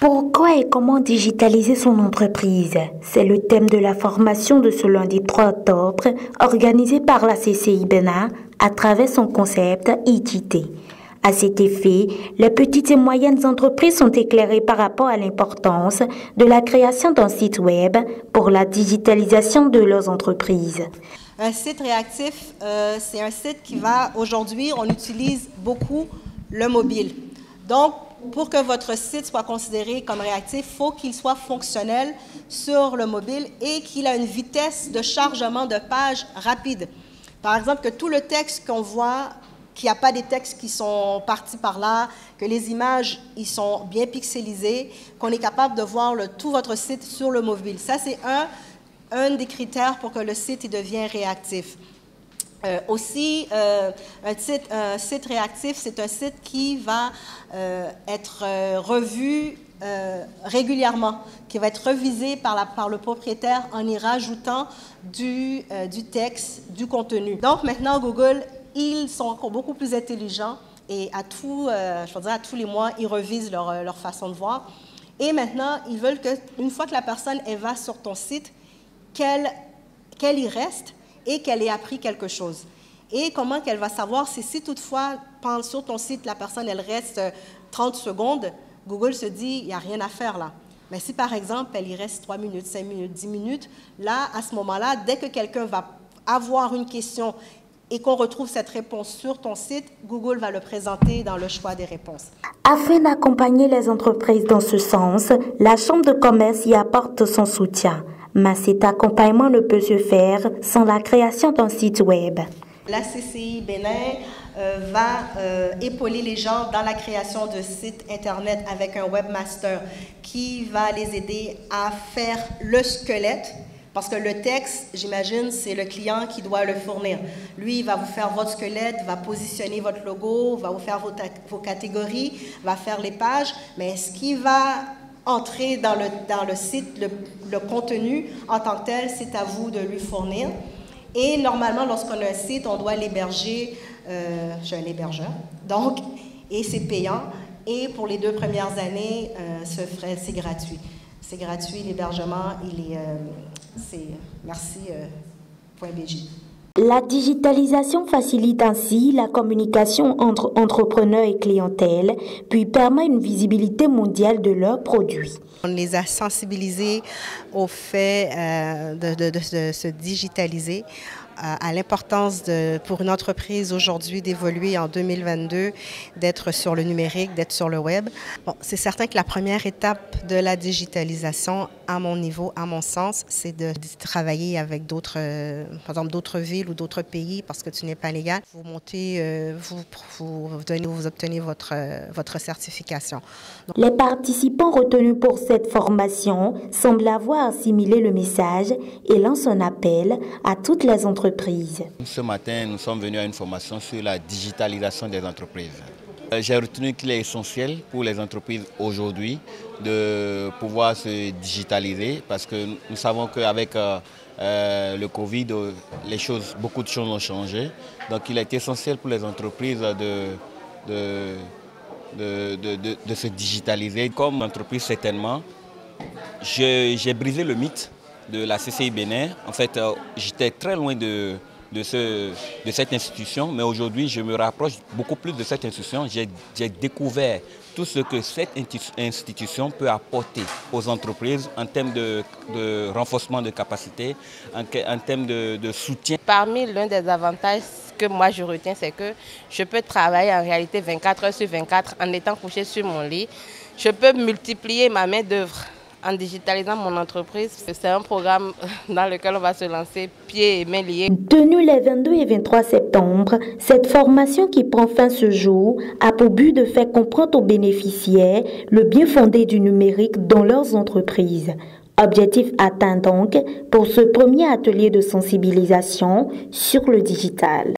Pourquoi et comment digitaliser son entreprise? C'est le thème de la formation de ce lundi 3 octobre organisée par la CCI Bénin à travers son concept ITT. À cet effet, les petites et moyennes entreprises sont éclairées par rapport à l'importance de la création d'un site web pour la digitalisation de leurs entreprises. Un site réactif, c'est un site qui va, aujourd'hui, on utilise beaucoup le mobile. Donc, pour que votre site soit considéré comme réactif, il faut qu'il soit fonctionnel sur le mobile et qu'il ait une vitesse de chargement de page rapide. Par exemple, que tout le texte qu'on voit, qu'il n'y a pas des textes qui sont partis par là, que les images ils sont bien pixelisées, qu'on est capable de voir tout votre site sur le mobile. Ça, c'est un des critères pour que le site il devienne réactif. Un site réactif, c'est un site qui va être revu régulièrement, qui va être revisé par le propriétaire en y rajoutant du texte, du contenu. Donc maintenant, Google, ils sont encore beaucoup plus intelligents et à tous les mois, ils revisent leur façon de voir. Et maintenant, ils veulent qu'une fois que la personne elle va sur ton site, qu'elle y reste et qu'elle ait appris quelque chose. Et comment qu'elle va savoir si toutefois, sur ton site, la personne, elle reste 30 secondes, Google se dit, il n'y a rien à faire là. Mais si par exemple, elle y reste 3 minutes, 5 minutes, 10 minutes, là, à ce moment-là, dès que quelqu'un va avoir une question et qu'on retrouve cette réponse sur ton site, Google va le présenter dans le choix des réponses. Afin d'accompagner les entreprises dans ce sens, la Chambre de commerce y apporte son soutien. Mais cet accompagnement ne peut se faire sans la création d'un site web. La CCI Bénin va épauler les gens dans la création de sites Internet avec un webmaster qui va les aider à faire le squelette. Parce que le texte, j'imagine, c'est le client qui doit le fournir. Lui, il va vous faire votre squelette, va positionner votre logo, va vous faire vos catégories, va faire les pages. Mais ce qui va entrer dans le site, le contenu en tant que tel, c'est à vous de lui fournir. Et normalement, lorsqu'on a un site, on doit l'héberger. J'ai un hébergeur, donc, et c'est payant. Et pour les 2 premières années, c'est gratuit. C'est gratuit, l'hébergement, c'est merci.bj. La digitalisation facilite ainsi la communication entre entrepreneurs et clientèle, puis permet une visibilité mondiale de leurs produits. On les a sensibilisés au fait de se digitaliser, à l'importance pour une entreprise aujourd'hui d'évoluer en 2022, d'être sur le numérique, d'être sur le web. Bon, c'est certain que la première étape de la digitalisation, à mon niveau, à mon sens, c'est de travailler avec d'autres, par exemple d'autres villes ou d'autres pays, parce que tu n'es pas légal. Vous montez, vous obtenez votre certification. Donc, les participants retenus pour cette formation semblent avoir assimilé le message et lancent un appel à toutes les entreprises. Ce matin, nous sommes venus à une formation sur la digitalisation des entreprises. J'ai retenu qu'il est essentiel pour les entreprises aujourd'hui de pouvoir se digitaliser parce que nous savons qu'avec le Covid, beaucoup de choses ont changé. Donc il est essentiel pour les entreprises de se digitaliser. Comme entreprise, certainement, j'ai brisé le mythe de la CCI Bénin. En fait, j'étais très loin de cette institution, mais aujourd'hui, je me rapproche beaucoup plus de cette institution. J'ai découvert tout ce que cette institution peut apporter aux entreprises en termes de renforcement de capacité, en termes de soutien. Parmi l'un des avantages que moi je retiens, c'est que je peux travailler en réalité 24 heures sur 24 en étant couché sur mon lit. Je peux multiplier ma main-d'œuvre en digitalisant mon entreprise. C'est un programme dans lequel on va se lancer pieds et mains liés. Tenue les 22 et 23 septembre, cette formation qui prend fin ce jour a pour but de faire comprendre aux bénéficiaires le bien fondé du numérique dans leurs entreprises. Objectif atteint donc pour ce premier atelier de sensibilisation sur le digital.